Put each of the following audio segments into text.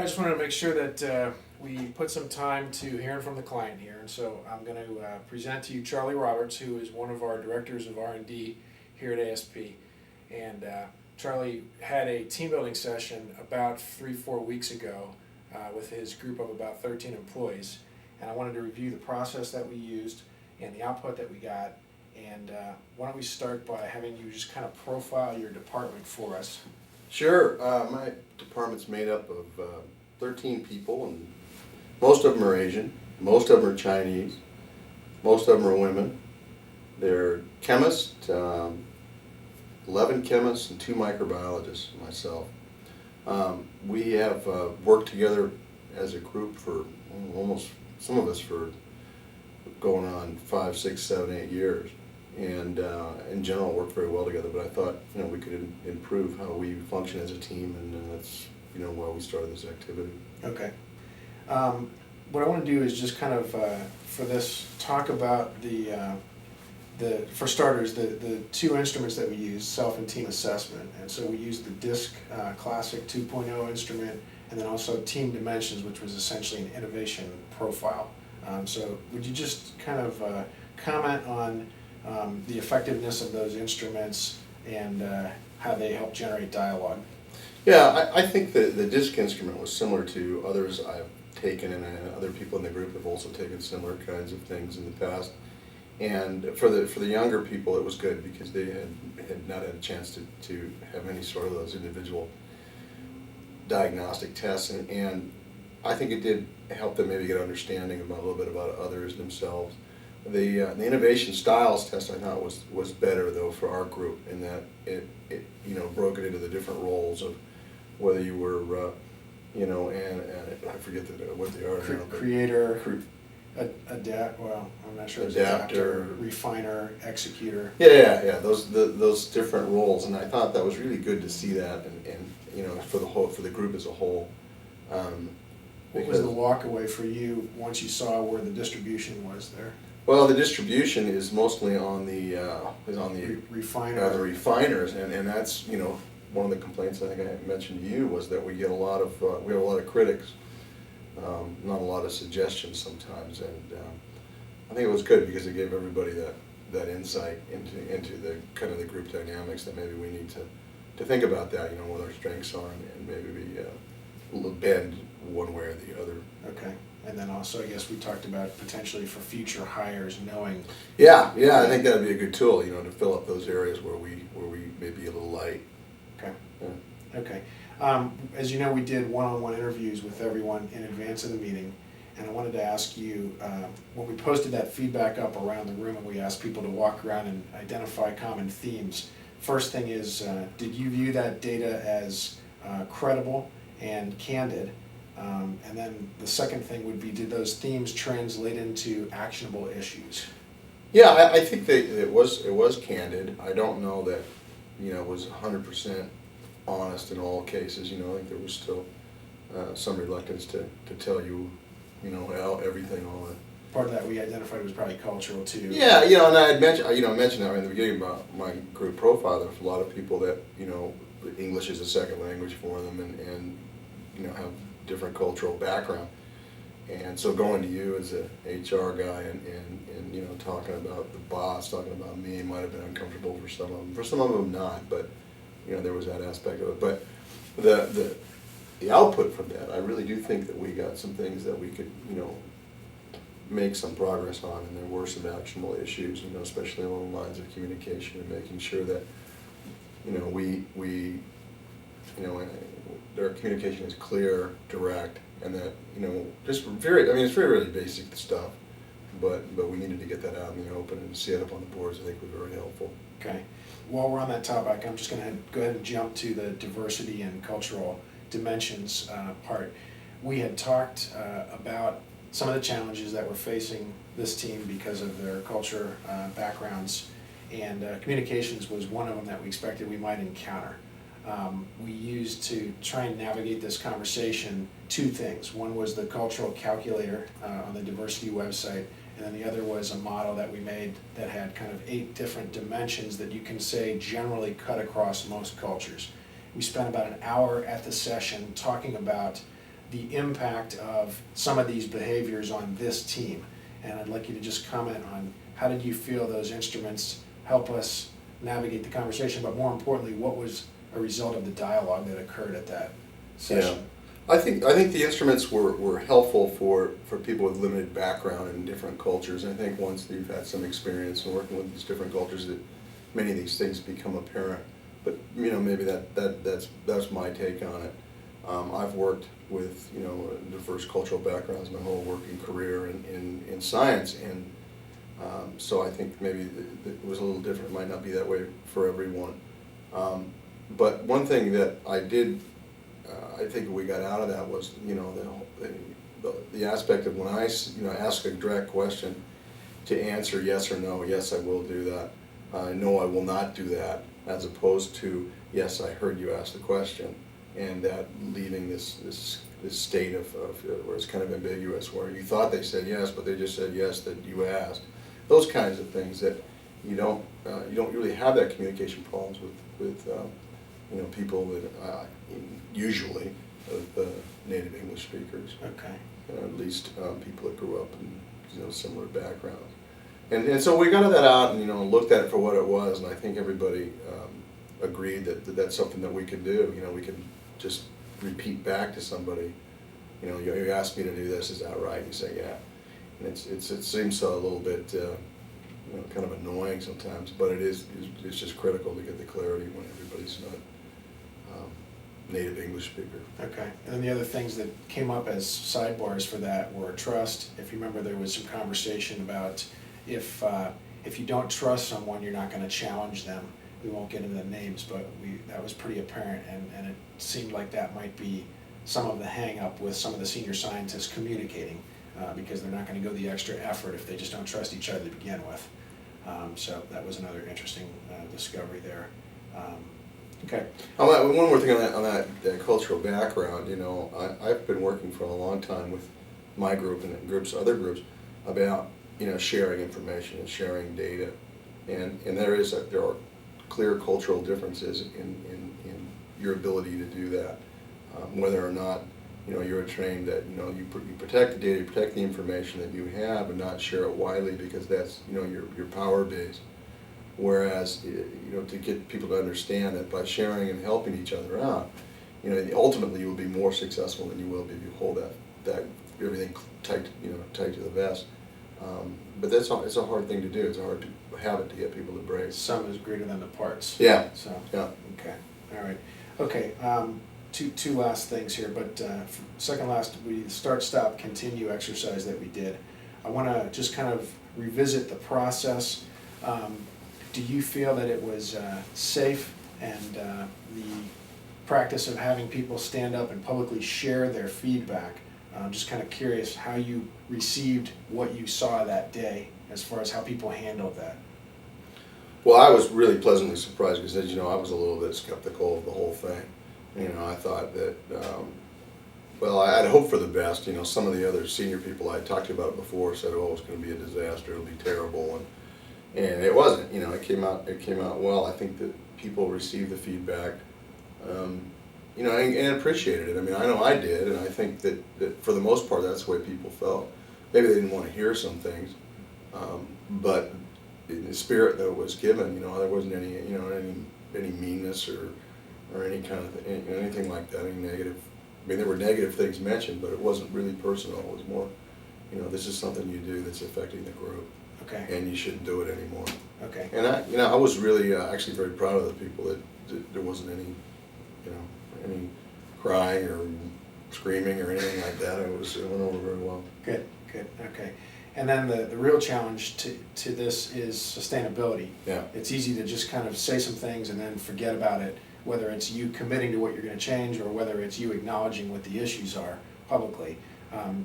I just wanted to make sure that we put some time to hearing from the client here, and so I'm going to present to you Charlie Roberts, who is one of our directors of R&D here at ASP. And Charlie had a team building session about 3-4 weeks ago with his group of about 13 employees, and I wanted to review the process that we used and the output that we got. And why don't we start by having you just kind of profile your department for us. Sure. My department's made up of 13 people, and most of them are Asian, most of them are Chinese, most of them are women. They're chemists, 11 chemists and 2 microbiologists, myself. We have worked together as a group for almost, some of us for going on 5, 6, 7, 8 years. And in general worked very well together, but I thought we could improve how we function as a team, and that's why we started this activity. Okay. What I want to do is just kind of for this talk about for starters the 2 instruments that we use, self and team assessment. And so we used the DISC Classic 2.0 instrument, and then also Team Dimensions, which was essentially an innovation profile. So would you just kind of comment on the effectiveness of those instruments and how they help generate dialogue? Yeah, I think the DISC instrument was similar to others I've taken, and other people in the group have also taken similar kinds of things in the past. And for the younger people, it was good because they had not had a chance to have any sort of those individual diagnostic tests, and I think it did help them maybe get an understanding about a little bit about others themselves. The innovation styles test I thought was better though for our group, in that it broke it into the different roles of whether you were and I forget what they are now. Creator, adapt. Well, I'm not sure. Adapter, refiner, executor. Yeah. Those different roles, and I thought that was really good to see that, and for the group as a whole. What was the walk away for you once you saw where the distribution was there? Well, the distribution is mostly on the refiner. The refiners, and that's one of the complaints I think I mentioned to you was that we get a lot of we have a lot of critics, not a lot of suggestions sometimes, and I think it was good because it gave everybody that insight into the kind of the group dynamics that maybe we need to think about that, what our strengths are, and maybe bend one way or the other. Okay. And then also, I guess we talked about potentially for future hires, knowing. Yeah, I think that'd be a good tool, to fill up those areas where we may be a little light. Okay. Yeah. Okay. As you know, we did one-on-one interviews with everyone in advance of the meeting, and I wanted to ask you, when we posted that feedback up around the room and we asked people to walk around and identify common themes, first thing is, did you view that data as credible and candid? And then the second thing would be, did those themes translate into actionable issues? Yeah, I think that it was candid. I don't know that it was 100% honest in all cases. I think there was still some reluctance to tell you everything, all that. Part of that we identified was probably cultural too. Yeah, and I had mentioned mentioned that in the beginning about my group profile. There's a lot of people that English is a second language for them, and have different cultural background, and so going to you as a HR guy and talking about the boss, talking about me, might have been uncomfortable for some of them. For some of them not, but there was that aspect of it. But the output from that, I really do think that we got some things that we could make some progress on, and there were some actionable issues, especially along the lines of communication and making sure that we their communication is clear, direct, and that just it's very really basic stuff, but we needed to get that out in the open and see it up on the boards. I think was very helpful. Okay. While we're on that topic, I'm just going to go ahead and jump to the diversity and cultural dimensions part. We had talked about some of the challenges that were facing this team because of their culture backgrounds, and communications was one of them that we expected we might encounter. We used to try and navigate this conversation 2 things. One was the cultural calculator on the diversity website, and then the other was a model that we made that had kind of 8 different dimensions that you can say generally cut across most cultures. We spent about an hour at the session talking about the impact of some of these behaviors on this team. And I'd like you to just comment on how did you feel those instruments help us navigate the conversation, but more importantly, what was a result of the dialogue that occurred at that session? Yeah. I think the instruments were helpful for people with limited background in different cultures. And I think once you've had some experience in working with these different cultures, that many of these things become apparent. But maybe that's my take on it. I've worked with diverse cultural backgrounds my whole working career in science, and so I think maybe it was a little different. It might not be that way for everyone. But one thing that I think we got out of that was the aspect of when I ask a direct question, to answer yes or no. Yes, I will do that. No, I will not do that. As opposed to yes, I heard you ask the question, and that leaving this state of where it's kind of ambiguous, where you thought they said yes, but they just said yes that you asked. Those kinds of things that you don't really have that communication problems with people that usually native English speakers. Okay. At least people that grew up in similar backgrounds. And so we got that out and looked at it for what it was, and I think everybody agreed that that's something that we could do. We could just repeat back to somebody, you asked me to do this, is that right? You say yeah, and it seems a little bit kind of annoying sometimes, but it's just critical to get the clarity when everybody's not native English speaker. Okay, and then the other things that came up as sidebars for that were trust. If you remember, there was some conversation about if you don't trust someone, you're not going to challenge them. We won't get into the names, but that was pretty apparent, and it seemed like that might be some of the hang-up with some of the senior scientists communicating, because they're not going to go the extra effort if they just don't trust each other to begin with. So that was another interesting discovery there. Okay. One more thing on that cultural background. I've been working for a long time with my group and other groups about sharing information and sharing data, and there are clear cultural differences in your ability to do that, whether or not you're trained that you protect the data, you protect the information that you have, and not share it widely because that's your power base. Whereas to get people to understand that by sharing and helping each other out, ultimately you will be more successful than you will be if you hold that everything tight to the vest. But it's a hard thing to do. It's a hard habit to get people to break. Sum is greater than the parts. Yeah. So yeah. Okay. All right. Okay. Two last things here, but second last, the start, stop, continue exercise that we did. I want to just kind of revisit the process. Do you feel that it was safe, and the practice of having people stand up and publicly share their feedback? I'm just kind of curious how you received what you saw that day as far as how people handled that. Well, I was really pleasantly surprised because, as you know, I was a little bit skeptical of the whole thing. I thought that, I'd hoped for the best. Some of the other senior people I talked to about it before said, "Oh, it's going to be a disaster. It'll be terrible," and it wasn't. It came out well. I think that people received the feedback, and appreciated it. I know I did, and I think that for the most part, that's the way people felt. Maybe they didn't want to hear some things, but in the spirit that was given, there wasn't any meanness or any kind of anything like that, any negative. There were negative things mentioned, but it wasn't really personal. It was more, this is something you do that's affecting the group. Okay. And you shouldn't do it anymore. Okay. And I was really actually very proud of the people that there wasn't any, any crying or screaming or anything like that. It went over very well. Good. Okay. And then the real challenge to this is sustainability. Yeah. It's easy to just kind of say some things and then forget about it, whether it's you committing to what you're going to change or whether it's you acknowledging what the issues are publicly.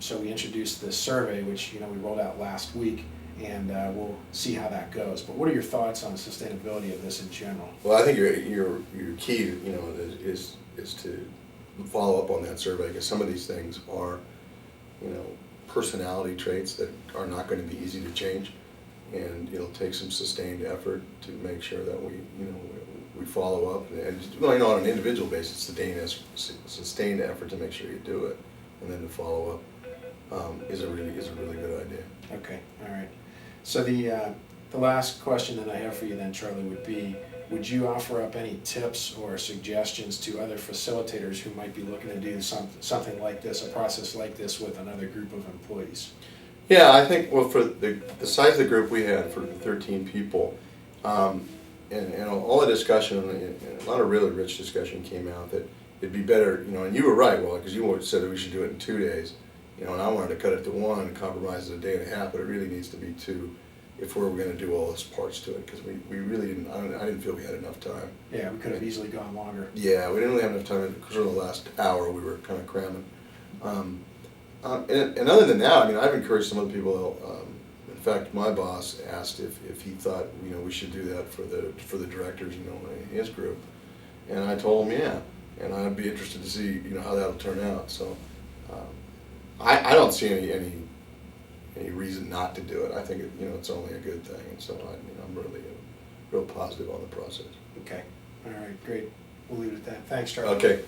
So we introduced this survey, which we rolled out last week, and we'll see how that goes. But what are your thoughts on sustainability of this in general? Well, I think your key, is to follow up on that survey, because some of these things are, personality traits that are not going to be easy to change, and it'll take some sustained effort to make sure that we follow up, and on an individual basis, sustained effort to make sure you do it. and then to follow up is a really good idea. Okay, all right. So the last question that I have for you then, Charlie, would be, would you offer up any tips or suggestions to other facilitators who might be looking to do something like this, a process like this with another group of employees? Yeah, I think, well, for the size of the group we had, for 13 people, and all the discussion, and a lot of really rich discussion came out that it'd be better, and you were right, well, because you said that we should do it in 2 days, and I wanted to cut it to 1 and compromise it a day and a half, but it really needs to be 2 if we're going to do all those parts to it, because we really didn't, I didn't feel we had enough time. Yeah, we could have easily gone longer. Yeah, we didn't really have enough time, because in the last hour we were kind of cramming. And other than that, I mean, I've encouraged some other people. In fact, my boss asked if he thought we should do that for the directors, in his group, and I told him yeah, and I'd be interested to see how that'll turn out. So I don't see any reason not to do it. I think it's only a good thing, and so I'm really real positive on the process. Okay, all right, great. We'll leave it at that. Thanks, Charlie. Okay.